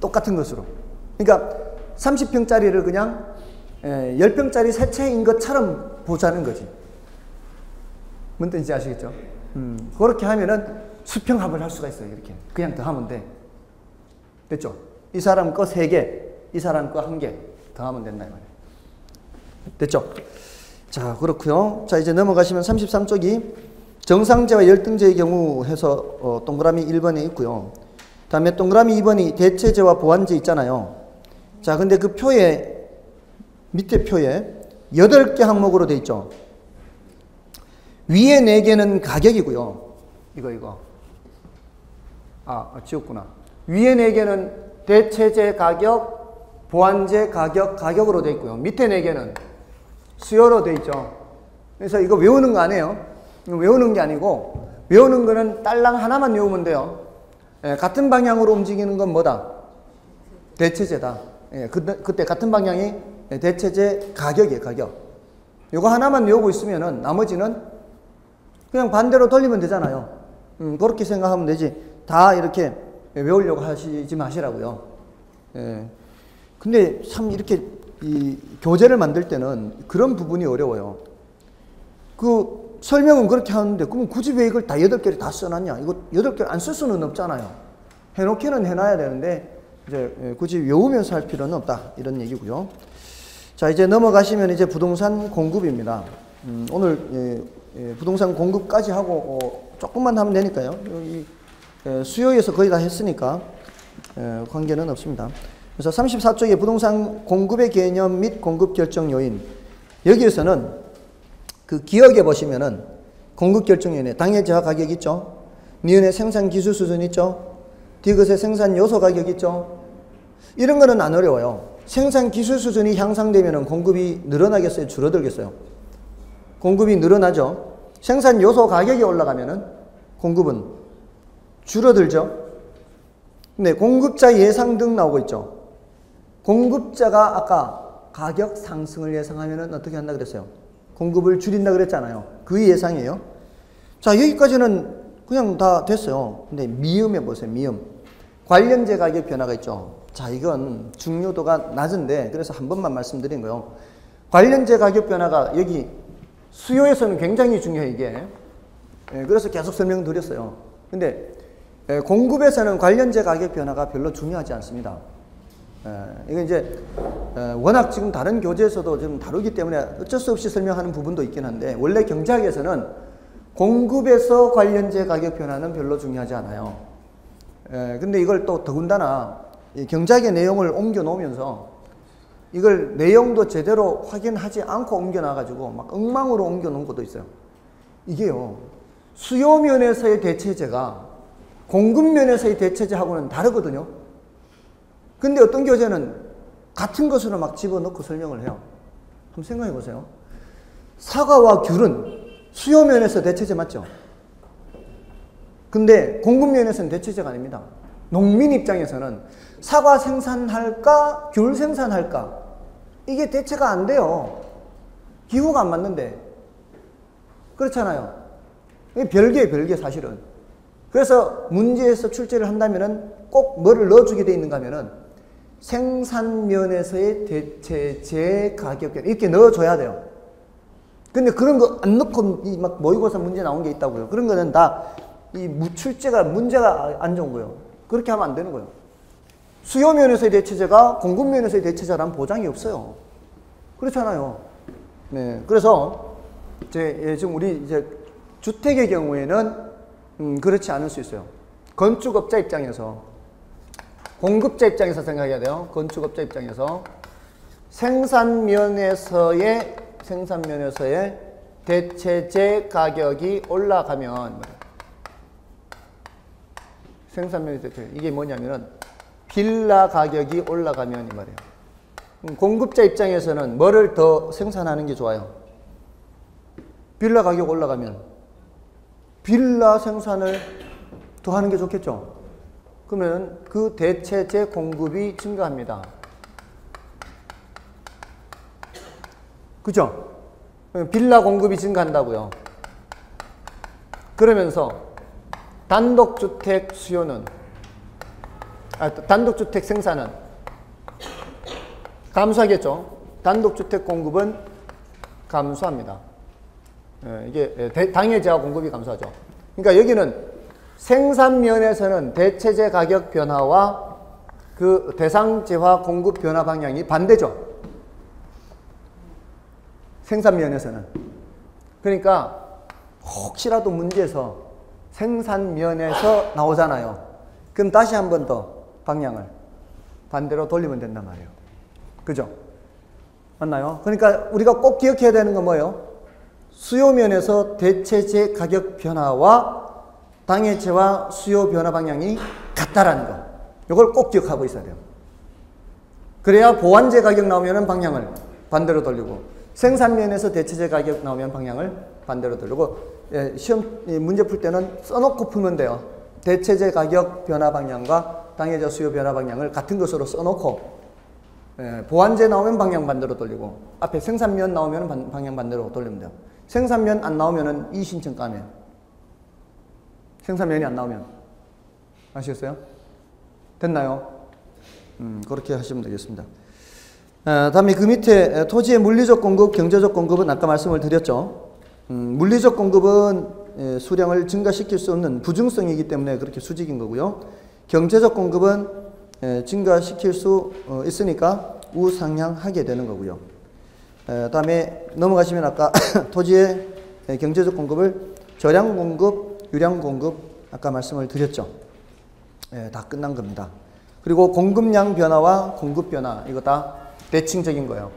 똑같은 것으로. 그러니까 30평짜리를 그냥 10평짜리 세 채인 것처럼 보자는 거지. 뭔 뜻인지 아시겠죠? 그렇게 하면은 수평합을 할 수가 있어요. 이렇게. 그냥 더하면 돼. 됐죠? 이 사람 거 3개, 이 사람 거 1개 더하면 된다. 이 말이에요. 됐죠? 자, 그렇고요. 자, 이제 넘어가시면 33쪽이 정상제와 열등제의 경우 해서 동그라미 1번에 있고요. 다음에 동그라미 2번이 대체제와 보완제 있잖아요. 자, 근데 그 표에 밑에 표에 8개 항목으로 돼 있죠. 위에 4개는 가격이고요. 이거. 지웠구나. 위에 4개는 대체제 가격, 보완제 가격으로 돼 있고요. 밑에 4개는 수요로 돼 있죠. 그래서 이거 외우는 거 아니에요. 외우는 게 아니고 외우는 거는 딸랑 하나만 외우면 돼요. 예, 같은 방향으로 움직이는 건 뭐다? 대체제다. 예, 그때 같은 방향이 대체제 가격이에요, 가격. 이거 하나만 외우고 있으면은 나머지는 그냥 반대로 돌리면 되잖아요. 그렇게 생각하면 되지. 다 이렇게 외우려고 하시지 마시라고요. 예. 근데 참 이렇게 이 교재를 만들 때는 그런 부분이 어려워요. 그 설명은 그렇게 하는데 그럼 굳이 왜 이걸 다 8개를 다 써놨냐? 이거 8개를 안 쓸 수는 없잖아요. 해놓기는 해놔야 되는데 이제 굳이 외우면서 할 필요는 없다. 이런 얘기고요. 자, 이제 넘어가시면 이제 부동산 공급입니다. 오늘 부동산 공급까지 하고 조금만 하면 되니까요. 여기 수요에서 거의 다 했으니까 관계는 없습니다. 그래서 34쪽에 부동산 공급의 개념 및 공급 결정 요인. 여기에서는 그 기억에 보시면은 공급 결정 요인에 당해 제화 가격 있죠. 니은의 생산 기술 수준 있죠. 디귿의 생산 요소 가격 있죠. 이런 거는 안 어려워요. 생산 기술 수준이 향상되면은 공급이 늘어나겠어요? 줄어들겠어요? 공급이 늘어나죠. 생산 요소 가격이 올라가면은 공급은 줄어들죠. 근데 공급자 예상 등 나오고 있죠. 공급자가 아까 가격 상승을 예상하면은 어떻게 한다 그랬어요? 공급을 줄인다 그랬잖아요. 그 예상이에요. 자, 여기까지는 그냥 다 됐어요. 근데 미음에 보세요. 미음. 관련제 가격 변화가 있죠. 자, 이건 중요도가 낮은데 그래서 한 번만 말씀드린 거예요. 관련제 가격 변화가 여기 수요에서는 굉장히 중요해요, 이게. 그래서 계속 설명드렸어요. 근데 공급에서는 관련제 가격 변화가 별로 중요하지 않습니다. 이게 이제 워낙 지금 다른 교재에서도 좀 다루기 때문에 어쩔 수 없이 설명하는 부분도 있긴 한데 원래 경제학에서는 공급에서 관련제 가격 변화는 별로 중요하지 않아요. 근데 이걸 또 더군다나 이 경제학의 내용을 옮겨 놓으면서 이걸 내용도 제대로 확인하지 않고 옮겨 놔가지고 막 엉망으로 옮겨 놓은 것도 있어요. 이게요, 수요 면에서의 대체제가 공급 면에서의 대체제하고는 다르거든요. 근데 어떤 교재는 같은 것으로 막 집어넣고 설명을 해요. 한번 생각해 보세요. 사과와 귤은 수요 면에서 대체제 맞죠? 근데 공급 면에서는 대체제가 아닙니다. 농민 입장에서는 사과 생산할까 귤 생산할까 이게 대체가 안 돼요. 기후가 안 맞는데. 그렇잖아요. 이게 별개예요, 별개 사실은. 그래서 문제에서 출제를 한다면은 꼭 뭐를 넣어주게 돼 있는가 하면은 생산면에서의 대체제 가격 이렇게 넣어줘야 돼요. 근데 그런 거 안 넣고 막 모의고사 문제 나온 게 있다고요. 그런 거는 다 이 무출제가 문제가 안 좋은 거예요. 그렇게 하면 안 되는 거예요. 수요 면에서의 대체제가 공급 면에서의 대체제라는 보장이 없어요. 그렇잖아요. 네. 그래서 지금 우리 이제 주택의 경우에는 그렇지 않을 수 있어요. 건축업자 입장에서 공급자 입장에서 생각해야 돼요. 건축업자 입장에서 생산면에서의 대체제 가격이 올라가면 생산면의 대체제 이게 뭐냐면은 빌라 가격이 올라가면 이 말이에요. 공급자 입장에서는 뭐를 더 생산하는 게 좋아요? 빌라 가격 올라가면 빌라 생산을 더 하는 게 좋겠죠. 그러면 그 대체제 공급이 증가합니다. 그죠? 빌라 공급이 증가한다고요. 그러면서 단독주택 수요는 단독주택 생산은 감소하겠죠. 단독주택 공급은 감소합니다. 이게 당해제와 공급이 감소하죠. 그러니까 여기는 생산면에서는 대체제 가격 변화와 그 대상제화 공급 변화 방향이 반대죠. 생산면에서는. 그러니까 혹시라도 문제에서 생산면에서 나오잖아요. 그럼 다시 한 번 더 방향을 반대로 돌리면 된단 말이에요. 그죠? 맞나요? 그러니까 우리가 꼭 기억해야 되는 건 뭐예요? 수요면에서 대체제 가격 변화와 당해제와 수요 변화 방향이 같다라는 거. 이걸 꼭 기억하고 있어야 돼요. 그래야 보완제 가격 나오면 방향을 반대로 돌리고 생산면에서 대체제 가격 나오면 방향을 반대로 돌리고 시험 문제 풀 때는 써놓고 풀면 돼요. 대체재 가격 변화 방향과 당해자 수요 변화 방향을 같은 것으로 써놓고 보완재 나오면 방향 반대로 돌리고 앞에 생산면 나오면 방향 반대로 돌리면 돼요. 생산면 안 나오면은 이 신청 까면 생산면이 안 나오면 아시겠어요? 됐나요? 그렇게 하시면 되겠습니다. 다음에 그 밑에 토지의 물리적 공급, 경제적 공급은 아까 말씀을 드렸죠. 물리적 공급은 수량을 증가시킬 수 없는 부증성이기 때문에 그렇게 수직인 거고요. 경제적 공급은 증가시킬 수 있으니까 우상향하게 되는 거고요. 다음에 넘어가시면 아까 토지의 경제적 공급을 저량 공급, 유량 공급 아까 말씀을 드렸죠. 다 끝난 겁니다. 그리고 공급량 변화와 공급 변화 이거 다 대칭적인 거예요.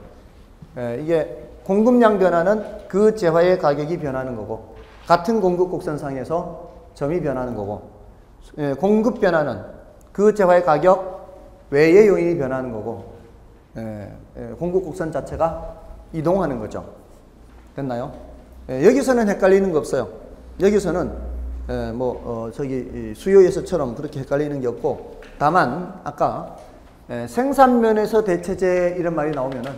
이게 공급량 변화는 그 재화의 가격이 변하는 거고 같은 공급 곡선상에서 점이 변하는 거고 공급 변화는 그 재화의 가격 외의 요인이 변하는 거고 공급 곡선 자체가 이동하는 거죠. 됐나요? 여기서는 헷갈리는 거 없어요. 여기서는 저기 수요에서처럼 그렇게 헷갈리는 게 없고 다만 아까 생산면에서 대체재 이런 말이 나오면은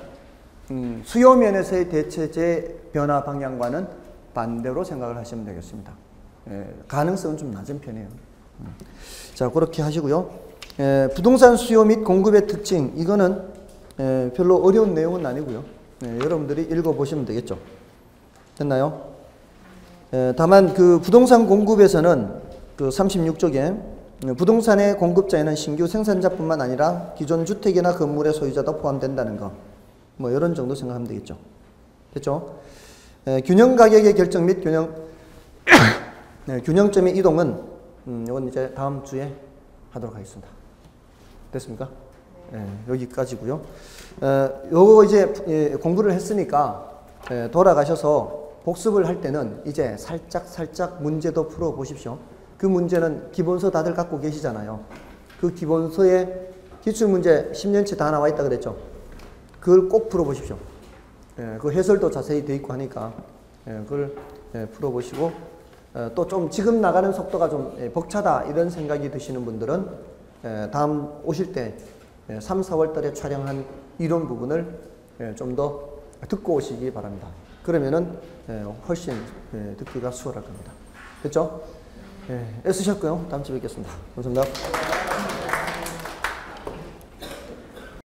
수요면에서의 대체재 변화 방향과는 반대로 생각을 하시면 되겠습니다. 가능성은 좀 낮은 편이에요. 자, 그렇게 하시고요. 부동산 수요 및 공급의 특징 이거는 별로 어려운 내용은 아니고요. 여러분들이 읽어보시면 되겠죠. 됐나요? 다만 그 부동산 공급에서는 그 36쪽에 부동산의 공급자에는 신규 생산자뿐만 아니라 기존 주택이나 건물의 소유자도 포함된다는 거. 뭐 이런 정도 생각하면 되겠죠. 됐죠? 균형 가격의 결정 및 균형점의 이동은 이건 이제 다음 주에 하도록 하겠습니다. 됐습니까? 여기까지고요. 요거 이제 공부를 했으니까 돌아가셔서 복습을 할 때는 이제 살짝 문제도 풀어 보십시오. 그 문제는 기본서 다들 갖고 계시잖아요. 그 기본서에 기출문제 10년치 다 나와 있다 그랬죠. 그걸 꼭 풀어 보십시오. 그 해설도 자세히 돼 있고 하니까 그걸 풀어 보시고 또 좀 지금 나가는 속도가 좀 벅차다 이런 생각이 드시는 분들은 다음 오실 때 3, 4월 달에 촬영한 이론 부분을 좀 더 듣고 오시기 바랍니다. 그러면은 훨씬 듣기가 수월할 겁니다. 됐죠? 애쓰셨고요. 다음 주에 뵙겠습니다. 감사합니다.